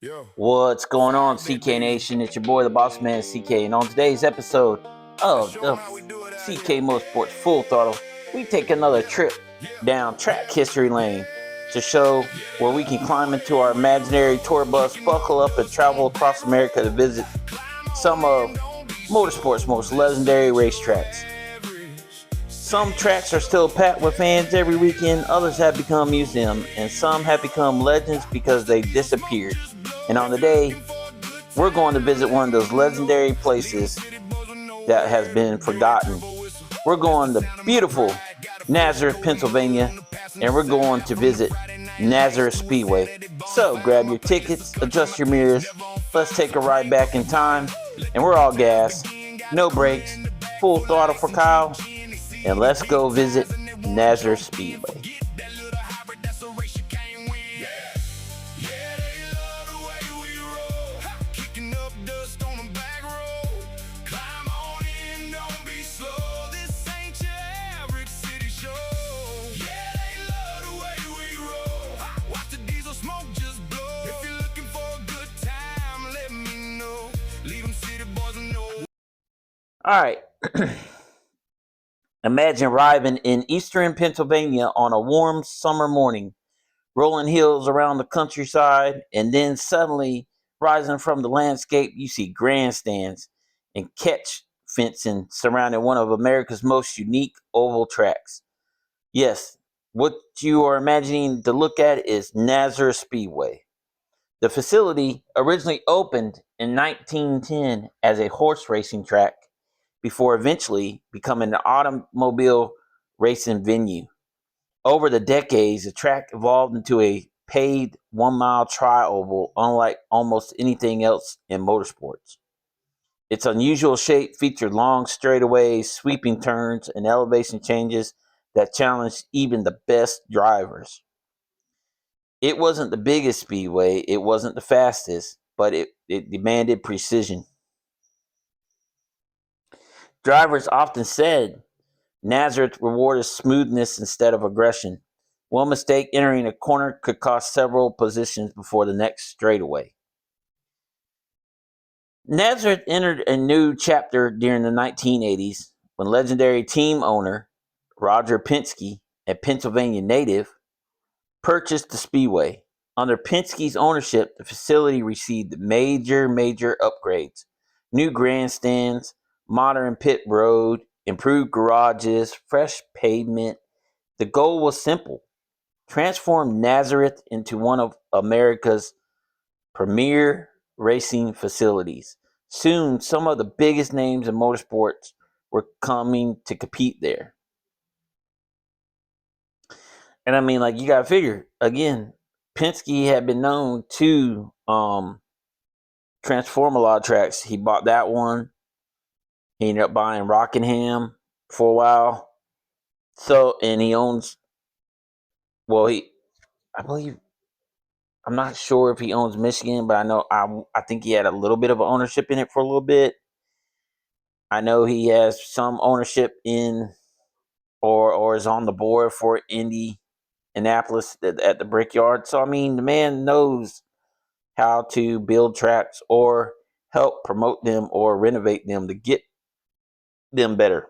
Yeah. What's going on, CK Nation? It's your boy, the Boss Man CK, and on today's episode of the CK Motorsports Full Throttle, we take another trip down track history lane to show where we can climb into our imaginary tour bus, buckle up, and travel across America to visit some of motorsports' most legendary racetracks. Some tracks are still packed with fans every weekend, others have become museums, and some have become legends because they disappeared. And on the day, we're going to visit one of those legendary places that has been forgotten. We're going to beautiful Nazareth, Pennsylvania, and we're going to visit Nazareth Speedway. So grab your tickets, adjust your mirrors, let's take a ride back in time, and we're all gas, no brakes, full throttle for Kyle, and let's go visit Nazareth Speedway. All right. Imagine arriving in eastern Pennsylvania on a warm summer morning, rolling hills around the countryside, and then suddenly rising from the landscape, you see grandstands and catch fencing surrounding one of America's most unique oval tracks. Yes, what you are imagining to look at is Nazareth Speedway. The facility originally opened in 1910 as a horse racing track before eventually becoming an automobile racing venue. Over the decades, the track evolved into a paved 1 mile tri-oval, unlike almost anything else in motorsports. Its unusual shape featured long straightaways, sweeping turns, and elevation changes that challenged even the best drivers. It wasn't the biggest speedway, it wasn't the fastest, but it demanded precision. Drivers often said Nazareth rewarded smoothness instead of aggression. One mistake entering a corner could cost several positions before the next straightaway. Nazareth entered a new chapter during the 1980s when legendary team owner Roger Penske, a Pennsylvania native, purchased the Speedway. Under Penske's ownership, the facility received major upgrades: new grandstands, modern pit road, improved garages, fresh pavement. The goal was simple: transform Nazareth into one of America's premier racing facilities. Soon, some of the biggest names in motorsports were coming to compete there. And I mean, like, you gotta figure again, Penske had been known to transform a lot of tracks. He bought that one. He ended up buying Rockingham for a while. So, and he owns, well, I believe, I'm not sure if he owns Michigan, but I think he had a little bit of ownership in it for a little bit. I know he has some ownership in, or is on the board for Indianapolis at the Brickyard. So I mean, the man knows how to build tracks or help promote them or renovate them to get them better.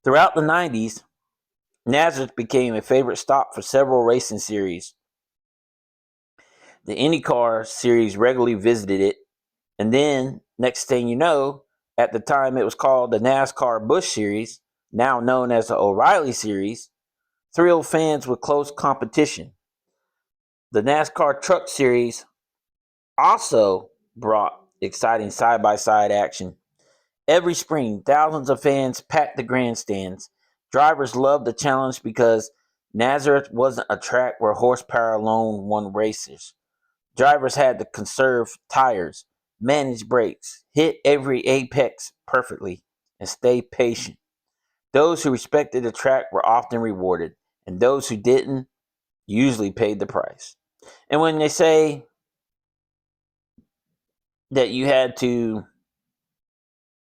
Throughout the 90s, Nazareth became a favorite stop for several racing series. The IndyCar series regularly visited it, and then, next thing you know, at the time it was called the NASCAR Busch Series, now known as the O'Reilly Series, thrilled fans with close competition. The NASCAR Truck Series also brought exciting side by side action. Every spring, thousands of fans packed the grandstands. Drivers loved the challenge because Nazareth wasn't a track where horsepower alone won races. Drivers had to conserve tires, manage brakes, hit every apex perfectly, and stay patient. Those who respected the track were often rewarded, and those who didn't usually paid the price. And when they say that you had to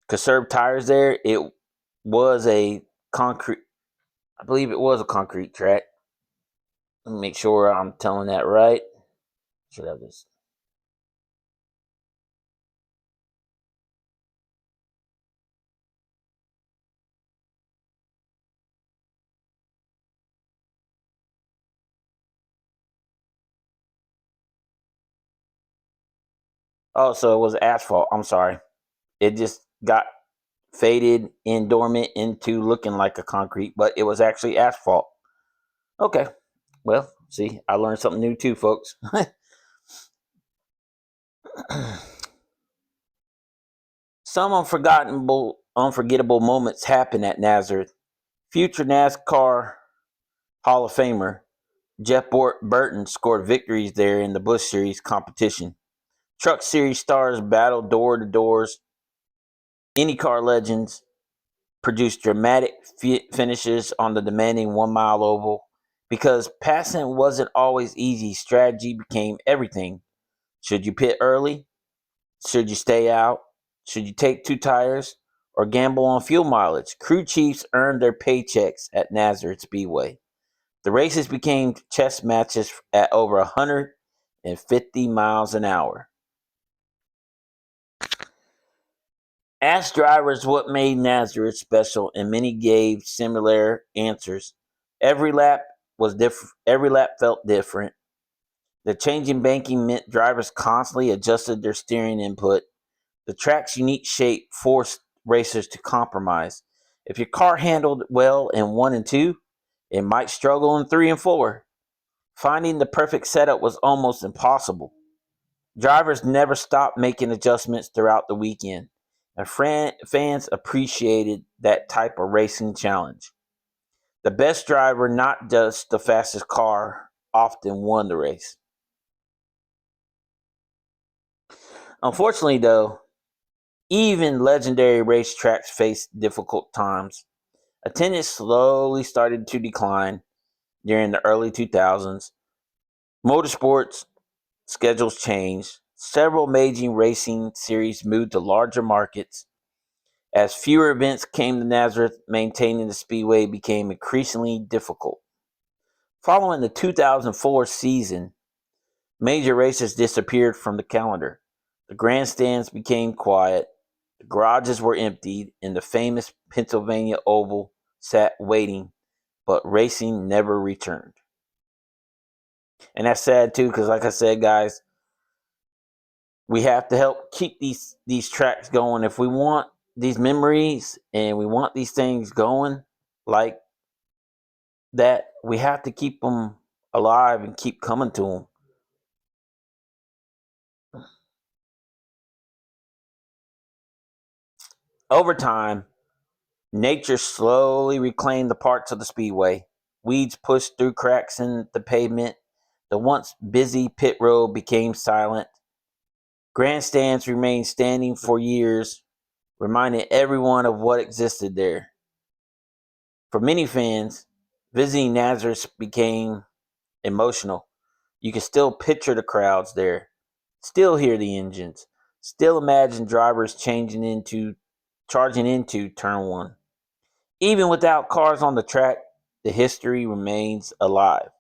conserve tires there, it was a concrete, I believe it was a concrete track. Let me make sure I'm telling that right. Should have this. Oh, so it was asphalt. I'm sorry. It just got faded in dormant into looking like a concrete, but it was actually asphalt. Okay. Well, see, I learned something new too, folks. Some unforgettable moments happen at Nazareth. Future NASCAR Hall of Famer Jeff Burton scored victories there in the Busch Series competition. Truck Series stars battled door to doors. IndyCar legends produced dramatic finishes on the demanding 1 mile oval. Because passing wasn't always easy, strategy became everything. Should you pit early? Should you stay out? Should you take 2 tires or gamble on fuel mileage? Crew chiefs earned their paychecks at Nazareth Speedway. The races became chess matches at over 150 miles an hour. Ask drivers what made Nazareth special, and many gave similar answers. Every lap was different. Every lap felt different. The changing banking meant drivers constantly adjusted their steering input. The track's unique shape forced racers to compromise. If your car handled well in 1 and 2, it might struggle in 3 and 4. Finding the perfect setup was almost impossible. Drivers never stopped making adjustments throughout the weekend, and fans appreciated that type of racing challenge. The best driver, not just the fastest car, often won the race. Unfortunately, though, even legendary racetracks faced difficult times. Attendance slowly started to decline during the early 2000s. Motorsports schedules changed. Several major racing series moved to larger markets. As fewer events came to Nazareth, maintaining the speedway became increasingly difficult. Following the 2004 season, major races disappeared from the calendar. The grandstands became quiet, the garages were emptied, and the famous Pennsylvania Oval sat waiting, but racing never returned. And that's sad too, because like I said, guys, we have to help keep these tracks going. If we want these memories and we want these things going like that, we have to keep them alive and keep coming to them. Over time, nature slowly reclaimed the parts of the speedway. Weeds pushed through cracks in the pavement. The once busy pit road became silent. Grandstands remained standing for years, reminding everyone of what existed there. For many fans, visiting Nazareth became emotional. You can still picture the crowds there, still hear the engines, still imagine drivers charging into turn 1. Even without cars on the track, the history remains alive.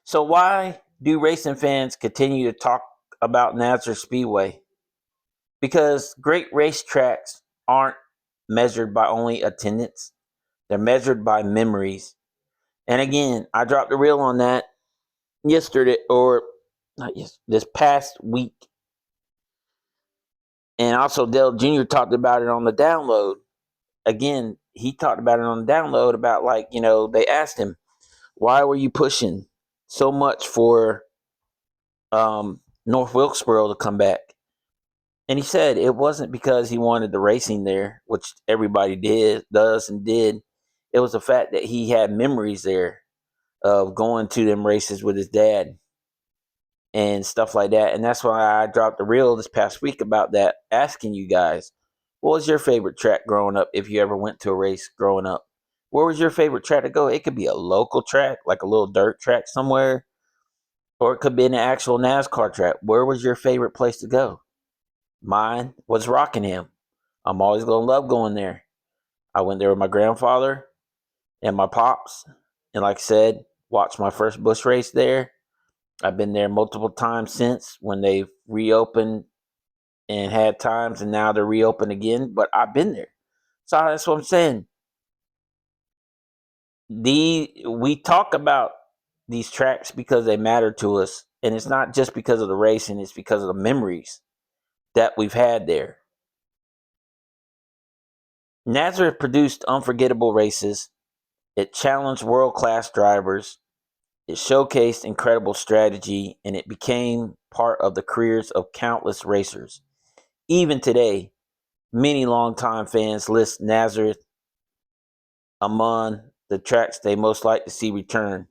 So why do racing fans continue to talk about Nazareth Speedway? Because great racetracks aren't measured by only attendance, they're measured by memories. And again, I dropped a reel on that yesterday, or not yes, this past week. And also Dale Jr. talked about it on the download. Again, he talked about it on the download about, like, they asked him, why were you pushing so much for North Wilkesboro to come back? And he said it wasn't because he wanted the racing there, which everybody does and did. It was the fact that he had memories there of going to them races with his dad and stuff like that. And that's why I dropped the reel this past week about that, asking you guys, what was your favorite track growing up if you ever went to a race growing up? Where was your favorite track to go? It could be a local track, like a little dirt track somewhere, or it could be an actual NASCAR track. Where was your favorite place to go? Mine was Rockingham. I'm always going to love going there. I went there with my grandfather and my pops And like I said, watched my first Busch race there. I've been there multiple times since when they've reopened and had times, and now they're reopened again. But I've been there. So that's what I'm saying. We talk about these tracks because they matter to us, and it's not just because of the racing, it's because of the memories that we've had there. Nazareth produced unforgettable races. It challenged world-class drivers. It showcased incredible strategy, and it became part of the careers of countless racers. Even today, many longtime fans list Nazareth among the tracks they most like to see return.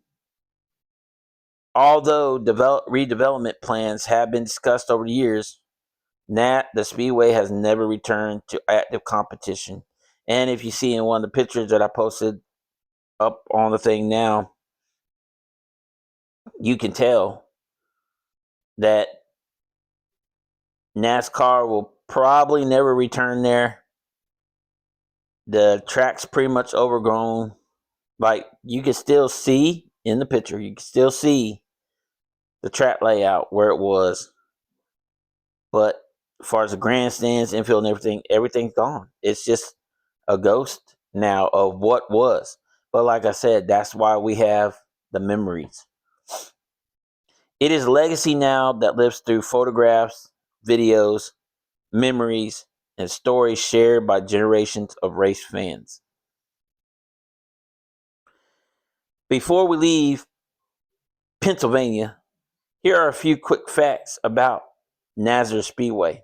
Although redevelopment plans have been discussed over the years, the Speedway has never returned to active competition. And if you see in one of the pictures that I posted up on the thing now, you can tell that NASCAR will probably never return there. The track's pretty much overgrown. Like, you can still see in the picture, you can still see the track layout where it was. But as far as the grandstands, infield, and everything's gone. It's just a ghost now of what was. But like I said, that's why we have the memories. It is legacy now that lives through photographs, videos, memories, and stories shared by generations of race fans. Before we leave Pennsylvania, here are a few quick facts about Nazareth Speedway.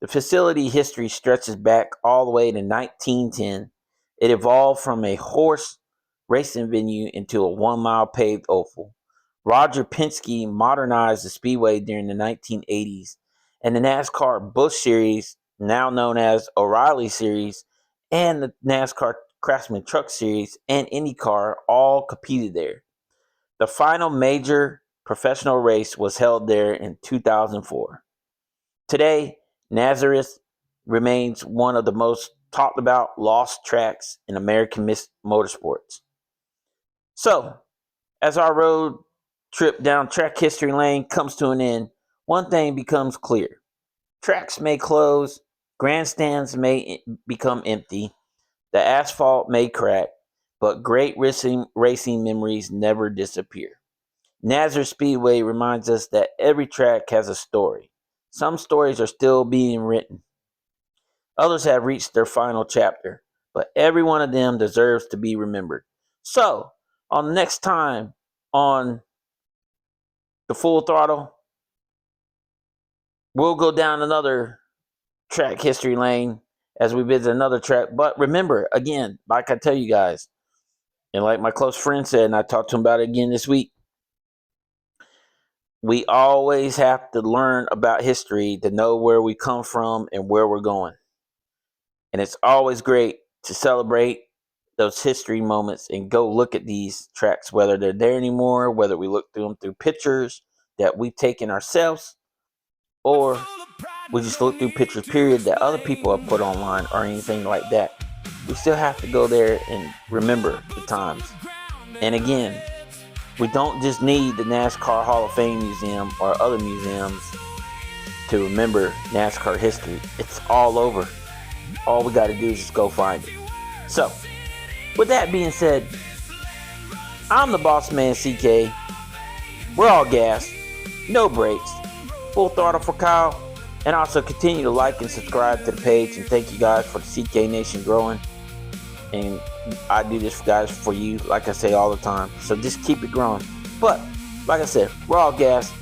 The facility history stretches back all the way to 1910. It evolved from a horse racing venue into a 1-mile paved oval. Roger Penske modernized the Speedway during the 1980s, and the NASCAR Busch Series, now known as O'Reilly Series, and the NASCAR Craftsman Truck Series and IndyCar all competed there. The final major professional race was held there in 2004. Today, Nazareth remains one of the most talked about lost tracks in American motorsports. So, as our road trip down track history lane comes to an end, one thing becomes clear. Tracks may close, grandstands may become empty, the asphalt may crack, but great racing memories never disappear. Nazareth Speedway reminds us that every track has a story. Some stories are still being written. Others have reached their final chapter, but every one of them deserves to be remembered. So, on the next time on the Full Throttle, we'll go down another track history lane as we visit another track. But remember, again, like I tell you guys, and like my close friend said, and I talked to him about it again this week, we always have to learn about history to know where we come from and where we're going. And it's always great to celebrate those history moments and go look at these tracks, whether they're there anymore, whether we look through them through pictures that we've taken ourselves, or we just look through pictures, period, that other people have put online or anything like that. We still have to go there and remember the times. And again, we don't just need the NASCAR Hall of Fame Museum or other museums to remember NASCAR history. It's all over. All we got to do is just go find it. So, with that being said, I'm the boss man, CK. We're all gas, no brakes, full throttle for Kyle. And also continue to like and subscribe to the page. And thank you guys for the CK Nation growing. And I do this, guys, for you, like I say all the time. So just keep it growing. But, like I said, we're all gas,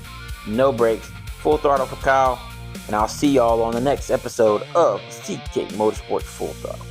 no brakes, full throttle for Kyle. And I'll see y'all on the next episode of CK Motorsports Full Throttle.